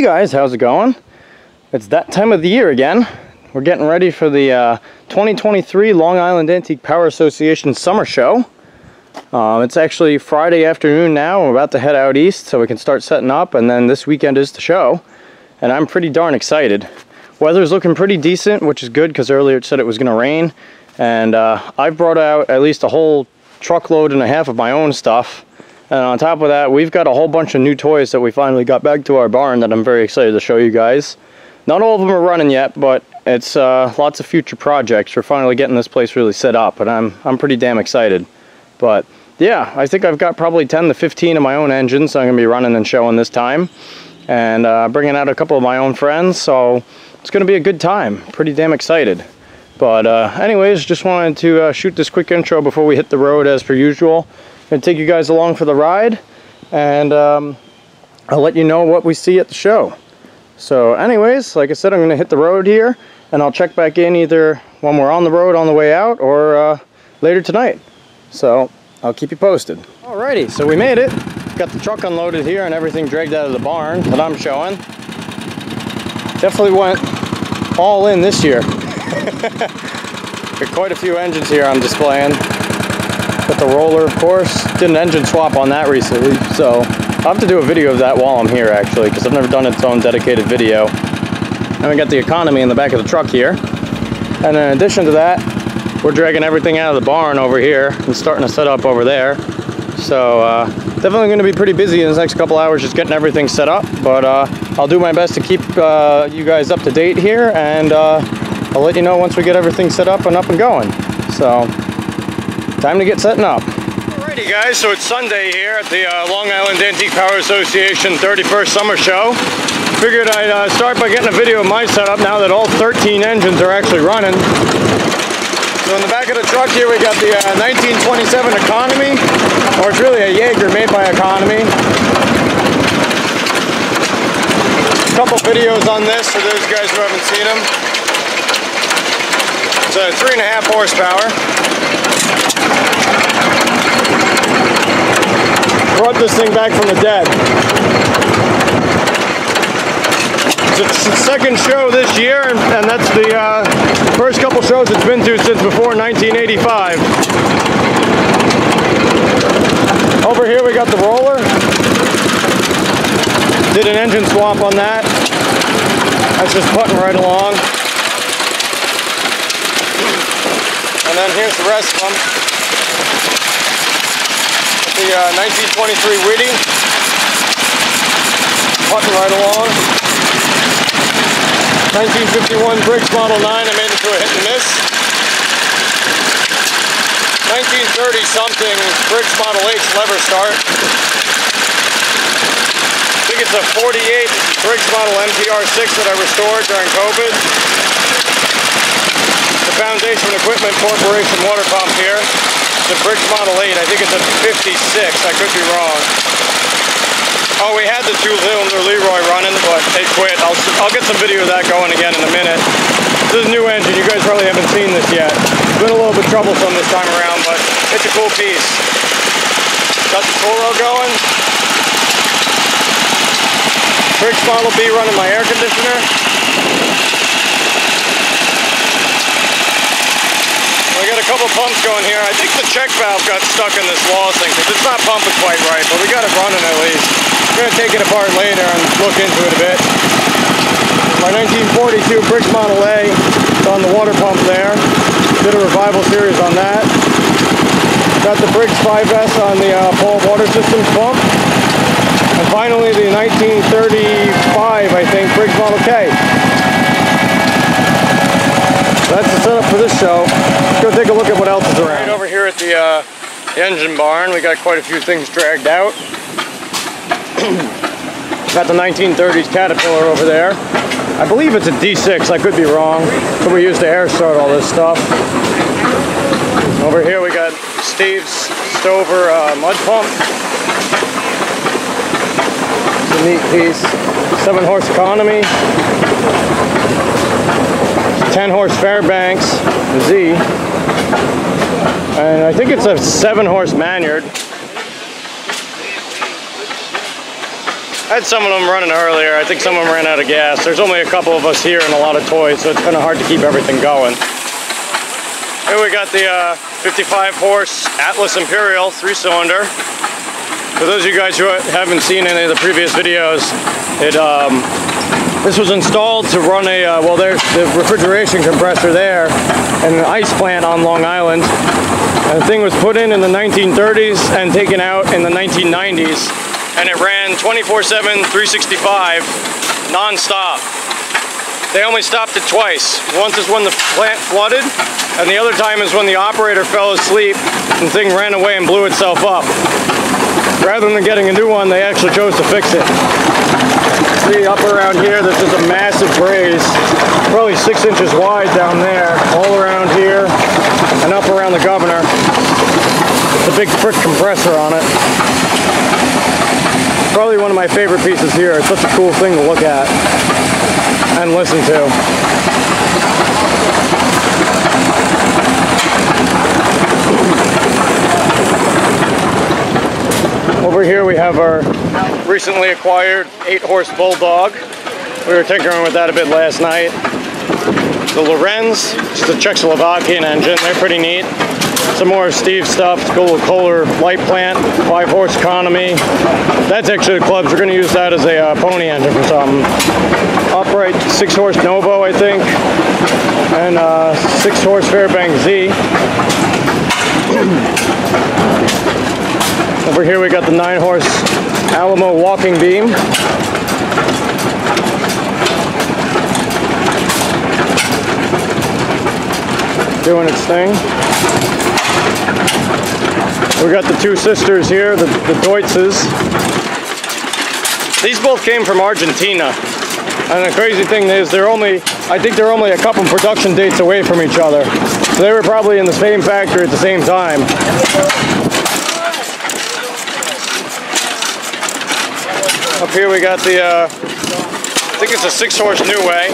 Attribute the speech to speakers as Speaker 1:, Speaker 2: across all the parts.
Speaker 1: Hey guys, how's it going? It's that time of the year again. We're getting ready for the 2023 Long Island Antique Power Association Summer Show. It's actually Friday afternoon now. We're about to head out east so we can start setting up, and then this weekend is the show. And I'm pretty darn excited. Weather's looking pretty decent, which is good because earlier it said it was going to rain. And I've brought out at least a whole truckload and a half of my own stuff. And on top of that, we've got a whole bunch of new toys that we finally got back to our barn that I'm very excited to show you guys. Not all of them are running yet, but it's lots of future projects. We're finally getting this place really set up, and I'm pretty damn excited. But yeah, I think I've got probably 10 to 15 of my own engines I'm going to be running and showing this time. And bringing out a couple of my own friends, so it's going to be a good time. Pretty damn excited. But anyways, just wanted to shoot this quick intro before we hit the road as per usual. Gonna take you guys along for the ride, and I'll let you know what we see at the show. So anyways, like I said, I'm gonna hit the road here, and I'll check back in either when we're on the road on the way out or later tonight. So I'll keep you posted. Alrighty, so we made it. Got the truck unloaded here and everything dragged out of the barn that I'm showing. Definitely went all in this year. Got quite a few engines here I'm displaying. Got the roller, of course. Did an engine swap on that recently, so I'll have to do a video of that while I'm here actually, because I've never done its own dedicated video. And we got the economy in the back of the truck here. And in addition to that, we're dragging everything out of the barn over here and starting to set up over there. So definitely going to be pretty busy in the next couple hours just getting everything set up. But I'll do my best to keep you guys up to date here, and I'll let you know once we get everything set up and going. So time to get setting up. Alrighty guys, so it's Sunday here at the Long Island Antique Power Association 31st Summer Show. Figured I'd start by getting a video of my setup now that all 13 engines are actually running. So in the back of the truck here we got the 1927 Economy, or it's really a Jaeger made by Economy. A couple videos on this for those guys who haven't seen them. It's a 3.5 horsepower. Brought this thing back from the dead. It's the second show this year, and that's the first couple shows it's been to since before 1985. Over here we got the roller. Did an engine swap on that. That's just putting right along. And then here's the rest of them. The 1923 Witty. Putting right along. 1951 Briggs Model 9, I made it to a hit and miss. 1930 something Briggs Model 8 lever start. I think it's a 48 Briggs Model MTR6 that I restored during COVID. The Foundation Equipment Corporation water pump here. It's a Briggs Model 8, I think it's a 56, I could be wrong. Oh, we had the 2-cylinder Leroy running, but it quit. I'll get some video of that going again in a minute. This is a new engine. You guys probably haven't seen this yet. It's been a little bit troublesome this time around, but it's a cool piece. Got the Toro going. Briggs Model B running my air conditioner. I got a couple pumps going here. I think the check valve got stuck in this wall thing because it's not pumping quite right, but we got it running at least. I'm going to take it apart later and look into it a bit. My 1942 Briggs Model A is on the water pump there. Did a revival series on that. Got the Briggs 5S on the Paul Water Systems pump. And finally the 1935, I think, Briggs Model K. That's the setup for this show. Let's go take a look at what else is around. Right over here at the engine barn, we got quite a few things dragged out. Got the 1930s Caterpillar over there. I believe it's a D6, I could be wrong, but we used to air start all this stuff. Over here we got Steve's Stover mud pump. It's a neat piece. 7-horse Economy. 10-horse Fairbanks Z, and I think it's a 7-horse Maynard. I had some of them running earlier. I think some of them ran out of gas. There's only a couple of us here and a lot of toys, so it's kind of hard to keep everything going. Here we got the 55 horse Atlas Imperial 3-cylinder. For those of you guys who haven't seen any of the previous videos, this was installed to run a, well, there's the refrigeration compressor there and an ice plant on Long Island. And the thing was put in the 1930s and taken out in the 1990s. And it ran 24/7, 365, non-stop. They only stopped it twice. Once is when the plant flooded, and the other time is when the operator fell asleep and the thing ran away and blew itself up. Rather than getting a new one, they actually chose to fix it. See up around here, there's just a massive braze, probably 6 inches wide down there, all around here, and up around the governor. It's a big frick compressor on it. Probably one of my favorite pieces here. It's such a cool thing to look at and listen to. Over here we have our recently acquired 8-horse Bulldog. We were tinkering with that a bit last night. The Lorenz, which is a Czechoslovakian engine. They're pretty neat. Some more Steve stuff, Kohler light plant, 5-horse economy. That's actually the clubs. We're going to use that as a pony engine for something. Upright 6-horse Novo, I think, and 6-horse Fairbanks Z. Over here we got the 9-horse Alamo walking beam. Doing its thing. We got the 2 sisters here, the Deutzes. These both came from Argentina. And the crazy thing is I think they're only a couple production dates away from each other. So they were probably in the same factory at the same time. Up here we got the, I think it's a 6-horse New Way.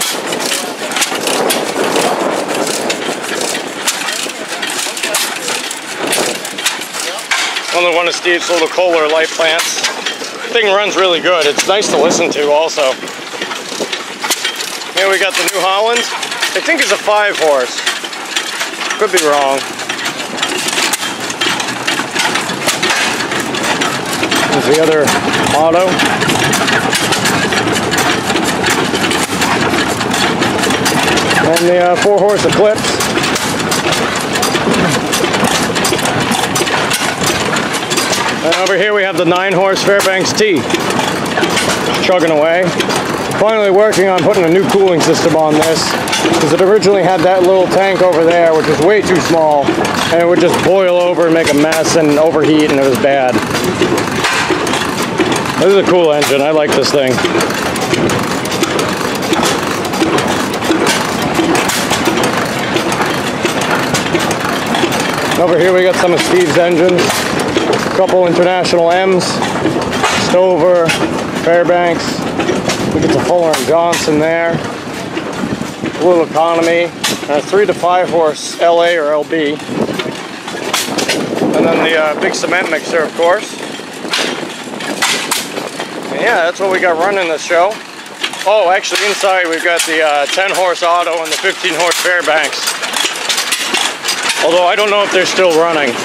Speaker 1: One of Steve's little Kohler light plants. The thing runs really good. It's nice to listen to also. Here we got the New Holland. I think it's a 5-horse. Could be wrong. There's the other auto. And the 4-horse Eclipse. And over here we have the 9-horse Fairbanks T, chugging away. Finally working on putting a new cooling system on this, because it originally had that little tank over there, which was way too small, and it would just boil over and make a mess and overheat, and it was bad. This is a cool engine. I like this thing. Over here we got some of Steve's engines. Couple International M's, Stover, Fairbanks. We get the Fuller & Johnson there. A little economy. And a 3 to 5-horse LA or LB. And then the big cement mixer, of course. And yeah, that's what we got running this show. Oh, actually inside we've got the 10-horse Auto and the 15-horse Fairbanks. Although I don't know if they're still running.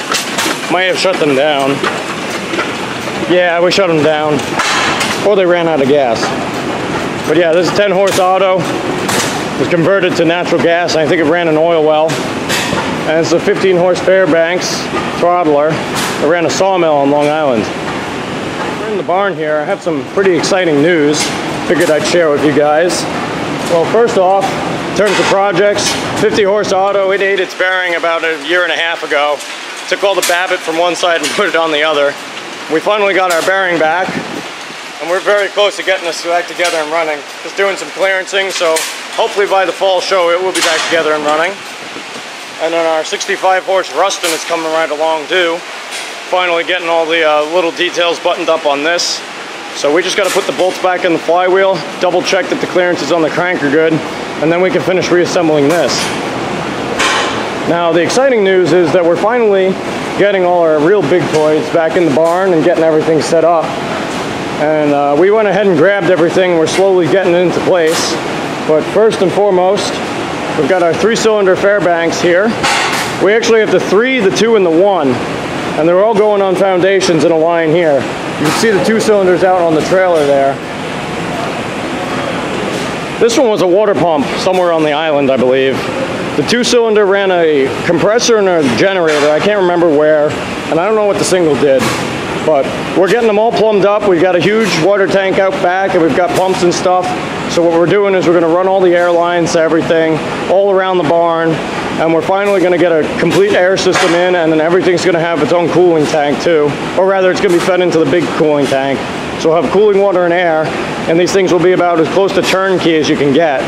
Speaker 1: Might have shut them down. Yeah, we shut them down. Or they ran out of gas. But yeah, this is 10-horse Auto. It was converted to natural gas, and I think it ran an oil well. And it's a 15-horse Fairbanks throttler. It ran a sawmill on Long Island. We're in the barn here. I have some pretty exciting news. Figured I'd share with you guys. Well, first off, in terms of projects, 50-horse Auto, it ate its bearing about a year and a half ago. Took all the Babbitt from one side and put it on the other. We finally got our bearing back, and we're very close to getting this back together and running. Just doing some clearancing, so hopefully by the fall show it will be back together and running. And then our 65-horse Ruston is coming right along too. Finally getting all the little details buttoned up on this. So we just got to put the bolts back in the flywheel, double check that the clearances on the crank are good, and then we can finish reassembling this. Now, the exciting news is that we're finally getting all our real big toys back in the barn and getting everything set up. And we went ahead and grabbed everything. We're slowly getting it into place. But first and foremost, we've got our 3-cylinder Fairbanks here. We actually have the 3, the 2, and the 1. And they're all going on foundations in a line here. You can see the 2 cylinders out on the trailer there. This one was a water pump somewhere on the island, I believe. The 2-cylinder ran a compressor and a generator. I can't remember where, and I don't know what the single did. But we're getting them all plumbed up. We've got a huge water tank out back, and we've got pumps and stuff. So what we're doing is we're going to run all the air lines to everything, all around the barn. And we're finally going to get a complete air system in, and then everything's going to have its own cooling tank too. Or rather, it's going to be fed into the big cooling tank. So we'll have cooling water and air, and these things will be about as close to turnkey as you can get.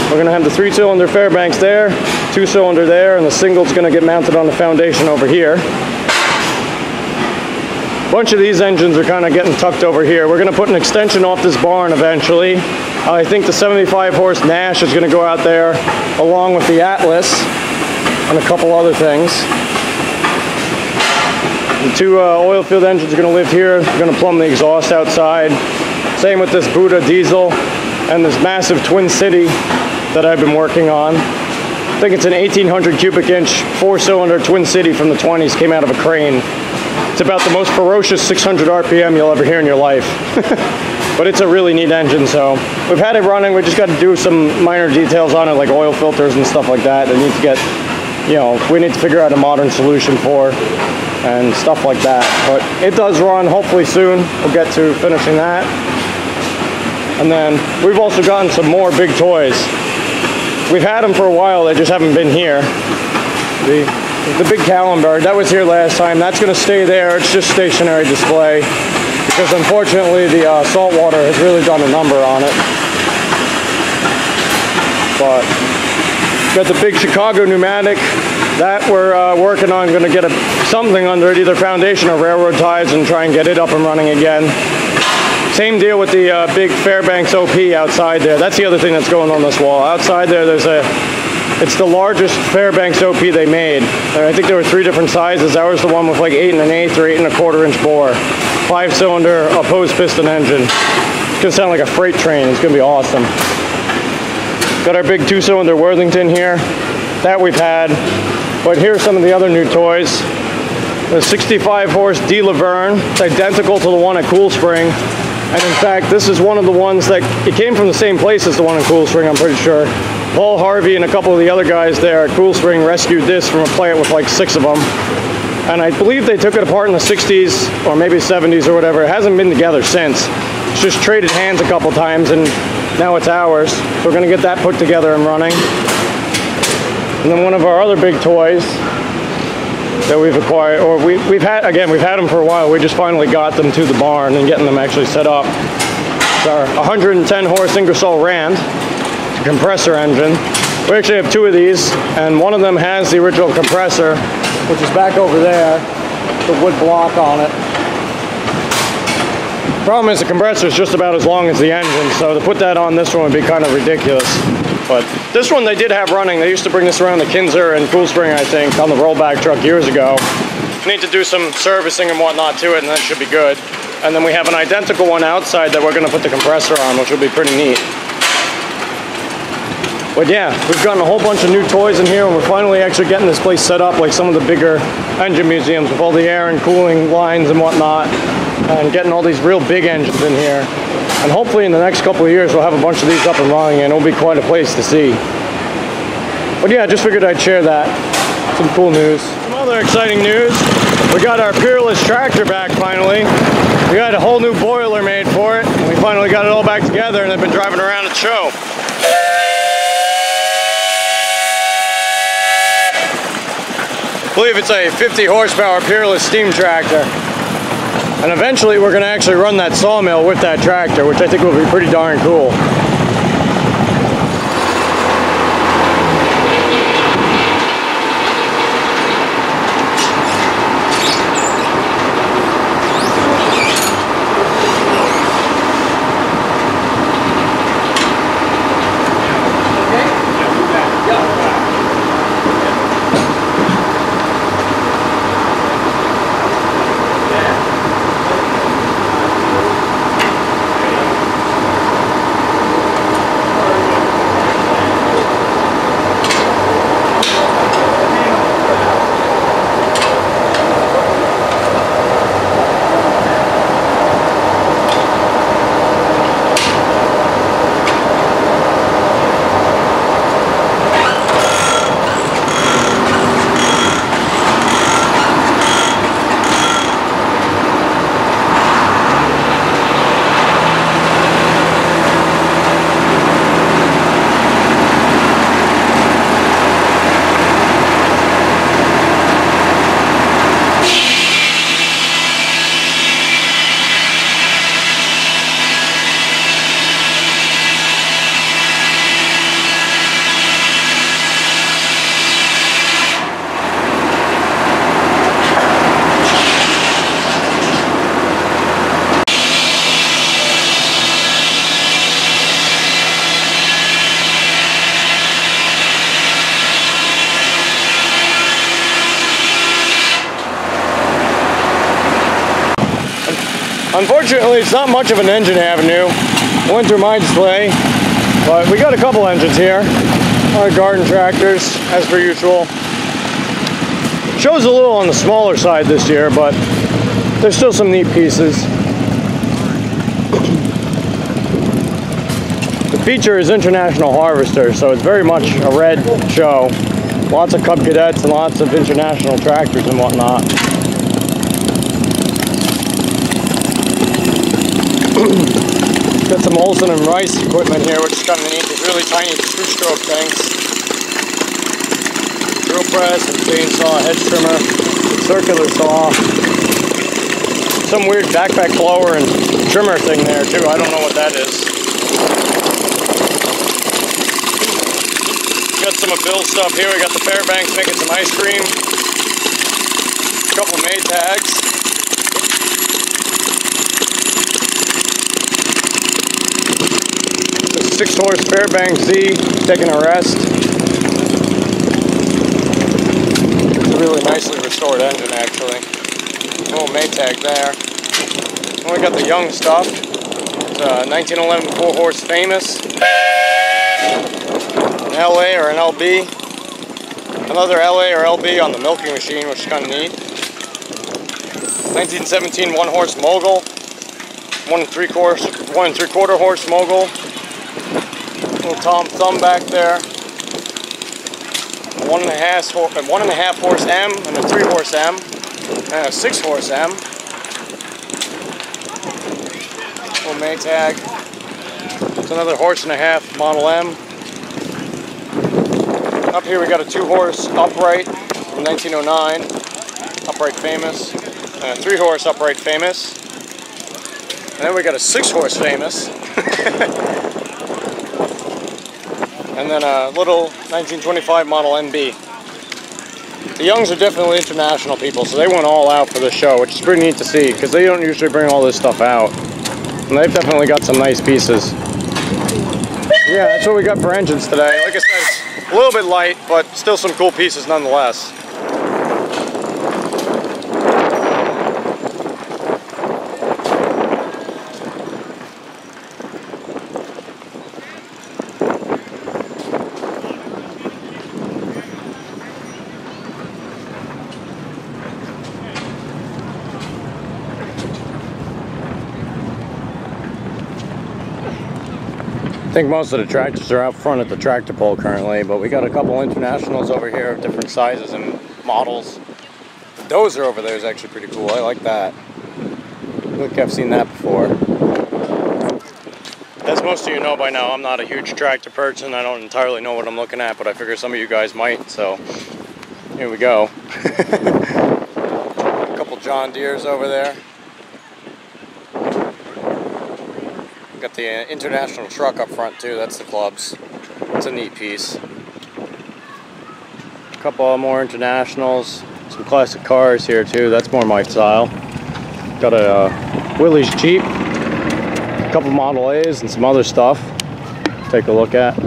Speaker 1: We're going to have the 3-cylinder Fairbanks there, 2-cylinder there, and the single's going to get mounted on the foundation over here. A bunch of these engines are kind of getting tucked over here. We're going to put an extension off this barn eventually. I think the 75 horse Nash is going to go out there along with the Atlas and a couple other things. The 2 oil field engines are going to live here. We're going to plumb the exhaust outside. Same with this Buddha diesel and this massive Twin City that I've been working on. I think it's an 1800 cubic inch 4-cylinder Twin City from the 20s, came out of a crane. It's about the most ferocious 600 RPM you'll ever hear in your life. But it's a really neat engine, so we've had it running. We just got to do some minor details on it, like oil filters and stuff like that. That need to get, you know, we need to figure out a modern solution for and stuff like that. But it does run. Hopefully soon we'll get to finishing that. And then we've also gotten some more big toys. We've had them for a while. They just haven't been here. The big Calendar, that was here last time. That's going to stay there. It's just stationary display. Because unfortunately the salt water has really done a number on it. But got the big Chicago pneumatic that we're working on. Going to get something under it, either foundation or railroad ties, and try and get it up and running again. Same deal with the big Fairbanks OP outside there. That's the other thing that's going on this wall. Outside there, it's the largest Fairbanks OP they made. And I think there were 3 different sizes. That was the one with like 8 1/8 or 8 1/4 inch bore. 5-cylinder opposed piston engine. It's gonna sound like a freight train. It's gonna be awesome. Got our big 2-cylinder Worthington here. That we've had. But here's some of the other new toys. The 65 horse D. Laverne. It's identical to the one at Cool Spring. And in fact, this is one of the ones that, it came from the same place as the one in Cool Spring, I'm pretty sure. Paul Harvey and a couple of the other guys there at Cool Spring rescued this from a plant with like 6 of them. And I believe they took it apart in the 60s or maybe 70s or whatever. It hasn't been together since. It's just traded hands a couple times and now it's ours. So we're gonna get that put together and running. And then one of our other big toys that we've acquired, or we've had them for a while. We just finally got them to the barn and getting them actually set up. It's our 110 horse Ingersoll Rand compressor engine. We actually have 2 of these, and one of them has the original compressor, which is back over there, the wood block on it. Problem is the compressor is just about as long as the engine, so to put that on this one would be kind of ridiculous. But this one they did have running. They used to bring this around the Kinzer and Cool Spring, I think, on the rollback truck years ago. Need to do some servicing and whatnot to it, and that should be good. And then we have an identical one outside that we're going to put the compressor on, which will be pretty neat. But yeah, we've gotten a whole bunch of new toys in here, and we're finally actually getting this place set up like some of the bigger engine museums with all the air and cooling lines and whatnot, and getting all these real big engines in here. And hopefully in the next couple of years we'll have a bunch of these up and running, and it'll be quite a place to see. But yeah, I just figured I'd share that. Some cool news. Some other exciting news. We got our Peerless tractor back finally. We got a whole new boiler made for it. And we finally got it all back together, and they've been driving around at show. I believe it's a 50 horsepower Peerless steam tractor. And eventually we're going to actually run that sawmill with that tractor, which I think will be pretty darn cool. Unfortunately, it's not much of an engine avenue. Went through my display, but we got a couple engines here. Our garden tractors, as per usual. Show's a little on the smaller side this year, but there's still some neat pieces. The feature is International Harvester, so it's very much a red show. Lots of Cub Cadets and lots of international tractors and whatnot. Got some Olsen and Rice equipment here, which is kind of neat. These really tiny two-stroke tanks. Drill press and chainsaw, hedge trimmer, circular saw. Some weird backpack blower and trimmer thing there too. I don't know what that is. Got some of Bill's stuff here. We got the Fairbanks making some ice cream. A couple of Maytags. The 6-horse Fairbanks Z taking a rest. It's a really nicely restored engine actually. A little Maytag there. And we got the young stuff. It's a 1911 4-horse Famous. An LA or an LB. Another LA or LB on the milking machine, which is kind of neat. 1917 1-horse Mogul. 1 3/4 horse Mogul. Little Tom Thumb back there. A 1.5 horse M and a 3-horse M. And a 6-horse M. Little Maytag. It's another 1.5 Model M. Up here we got a 2-horse upright from 1909, upright Famous, and a 3-horse upright Famous, and then we got a 6-horse Famous, and then a little 1925 Model NB. The Youngs are definitely international people, so they went all out for this show, which is pretty neat to see, because they don't usually bring all this stuff out, and they've definitely got some nice pieces. Yeah, that's what we got for engines today. Like I said, a little bit light, but still some cool pieces nonetheless. I think most of the tractors are out front at the tractor pull currently, but we got a couple internationals over here of different sizes and models. The dozer over there is actually pretty cool. I like that. I think I've seen that before. As most of you know by now, I'm not a huge tractor person. I don't entirely know what I'm looking at, but I figure some of you guys might, so here we go. A couple John Deeres over there. Got the international truck up front too, that's the clubs. It's a neat piece. A couple more internationals, some classic cars here too, that's more my style. Got a Willys Jeep, a couple Model A's and some other stuff. Take a look at.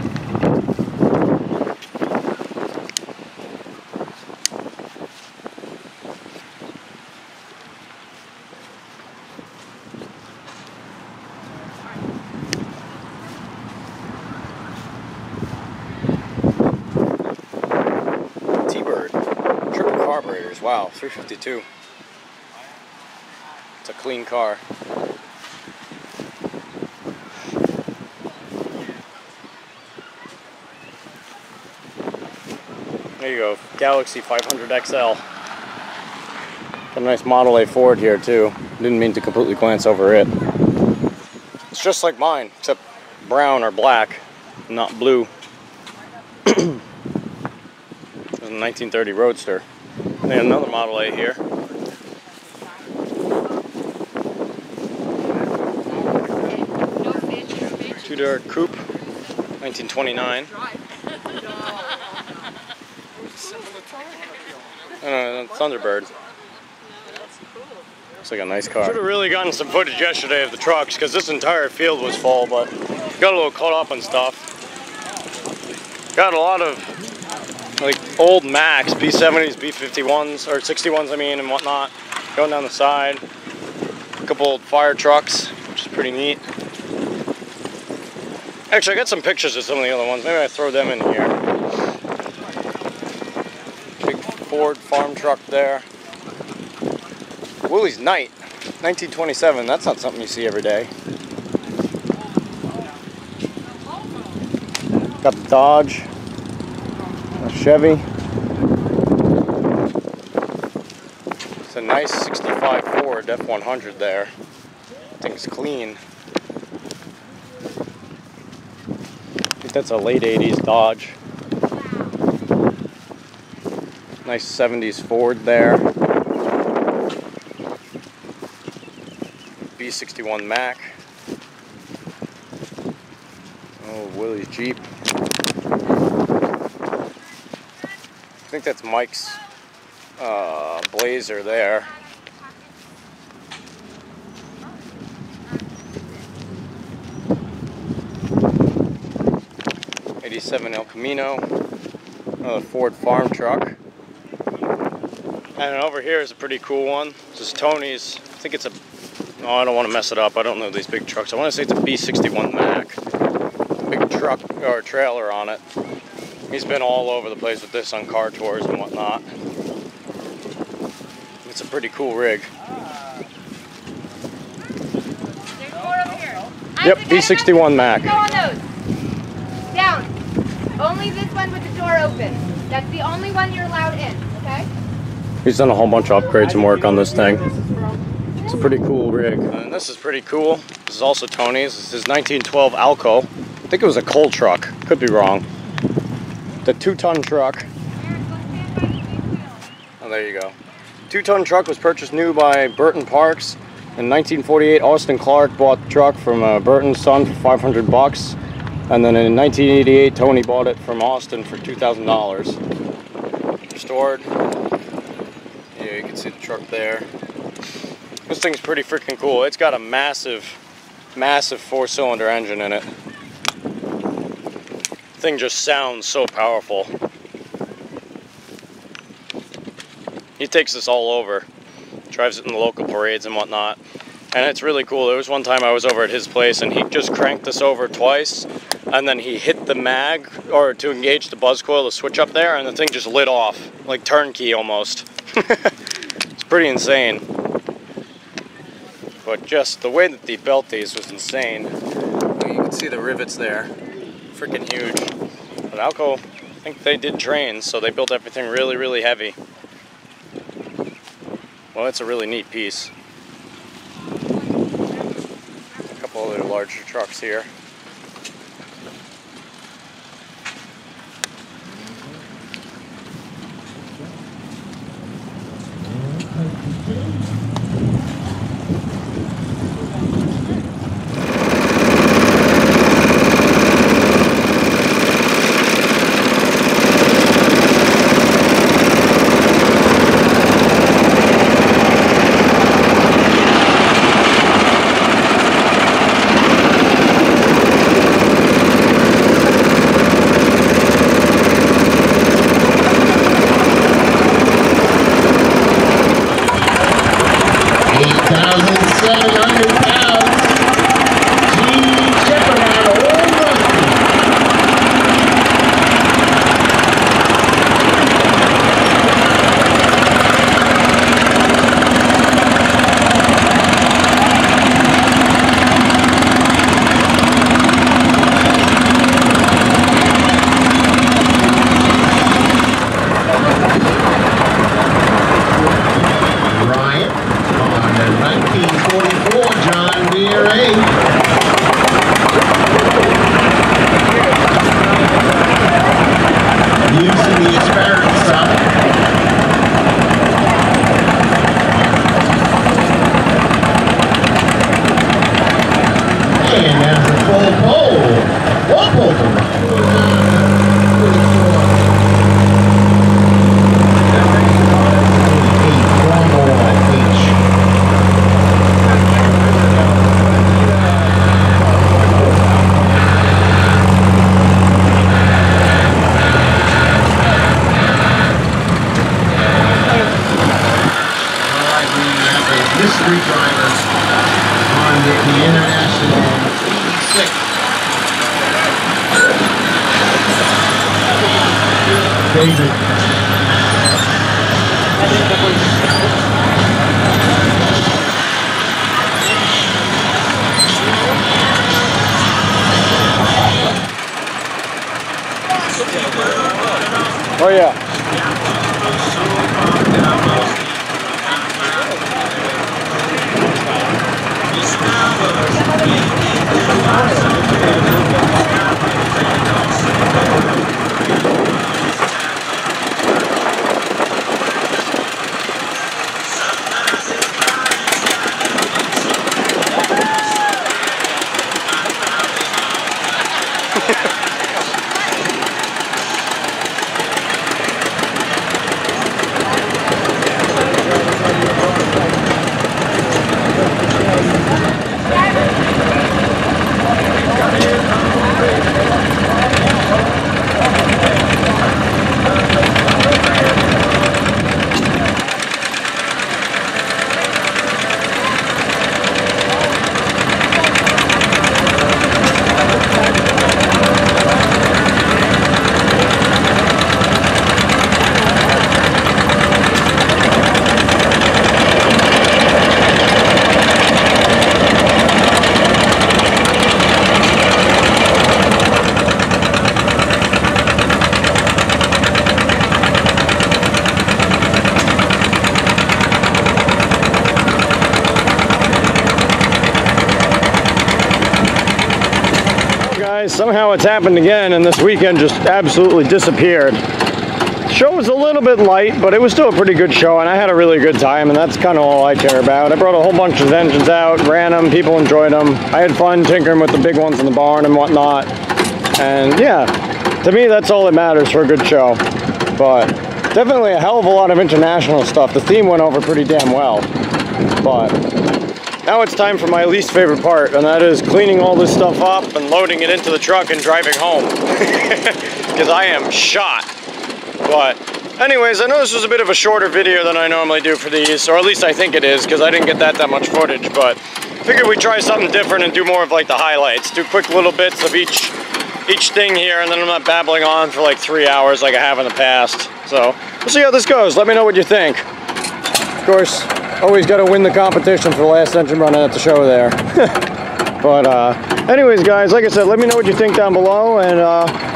Speaker 1: Carburetors, wow, 352. It's a clean car. There you go, Galaxy 500 XL. Got a nice Model A Ford here too. Didn't mean to completely glance over it. It's just like mine, except brown or black, not blue. It's a 1930 Roadster. And another Model A here. Two-door coupe, 1929. Thunderbird. Looks like a nice car. Should have really gotten some footage yesterday of the trucks because this entire field was full, but got a little caught up on stuff. Got a lot of like old Macs, B70s, B51s, or 61s I mean, and whatnot, going down the side. couple old fire trucks, which is pretty neat. Actually, I got some pictures of some of the other ones. Maybe I throw them in here. Big Ford farm truck there. Willie's Knight, 1927. That's not something you see every day. Got the Dodge, a Chevy. It's a nice 65 Ford F100 there. Thing's clean. I think that's a late 80s Dodge. Nice 70s Ford there. B61 Mac. Oh, Willie's Jeep. I think that's Mike's Blazer there. '87 El Camino. Another Ford farm truck. And over here is a pretty cool one. This is Tony's. I think it's a... Oh, I don't want to mess it up. I don't know these big trucks. I want to say it's a B61 Mac. Big truck or trailer on it. He's been all over the place with this on car tours and whatnot. It's a pretty cool rig.
Speaker 2: There's more over here.
Speaker 1: Yep, B61 Mac.
Speaker 2: Go on those. Down. Only this one with the door open. That's the only one you're allowed in, okay?
Speaker 1: He's done a whole bunch of upgrades and work on this thing. It's a pretty cool rig. And this is pretty cool. This is also Tony's. This is 1912 Alco. I think it was a coal truck. Could be wrong. The 2-ton truck. Oh, there you go. 2-ton truck was purchased new by Burton Parks. In 1948, Austin Clark bought the truck from Burton's son for $500. And then in 1988, Tony bought it from Austin for $2,000. Restored. Yeah, you can see the truck there. This thing's pretty freaking cool. It's got a massive 4-cylinder engine in it. The thing just sounds so powerful. He takes this all over. Drives it in the local parades and whatnot. And it's really cool. There was one time I was over at his place and he just cranked this over twice. And then he hit the mag, or to engage the buzz coil, the switch up there, and the thing just lit off. Like turnkey almost. It's pretty insane. But just the way that they built these was insane. You can see the rivets there. Freaking huge. But Alco, I think they did trains, so they built everything really, really heavy. Well, it's a really neat piece. A couple other larger trucks here.
Speaker 3: Mystery driver. with the International 86. David.
Speaker 1: Oh yeah. Somehow it's happened again, and this weekend just absolutely disappeared. Show was a little bit light, but it was still a pretty good show, and I had a really good time, and that's kind of all I care about. I brought a whole bunch of engines out, ran them, people enjoyed them. I had fun tinkering with the big ones in the barn and whatnot. And yeah, to me that's all that matters for a good show. But definitely a hell of a lot of international stuff. The theme went over pretty damn well. But now it's time for my least favorite part, and that is cleaning all this stuff up and loading it into the truck and driving home. Because I am shot. But anyways, I know this was a bit of a shorter video than I normally do for these, or at least I think it is, because I didn't get that much footage, but figured we'd try something different and do more of like the highlights. Do quick little bits of each thing here, and then I'm not babbling on for like 3 hours like I have in the past. So we'll see how this goes. Let me know what you think. Of course, always got to win the competition for the last engine running at the show there. But anyways, guys, like I said, let me know what you think down below. And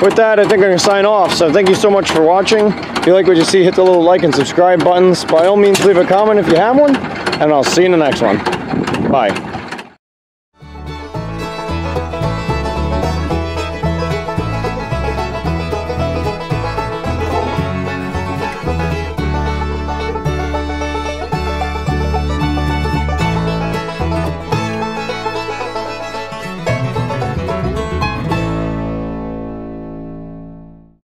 Speaker 1: with that, I think I'm going to sign off. So thank you so much for watching. If you like what you see, hit the little like and subscribe buttons. By all means, leave a comment if you have one. And I'll see you in the next one. Bye.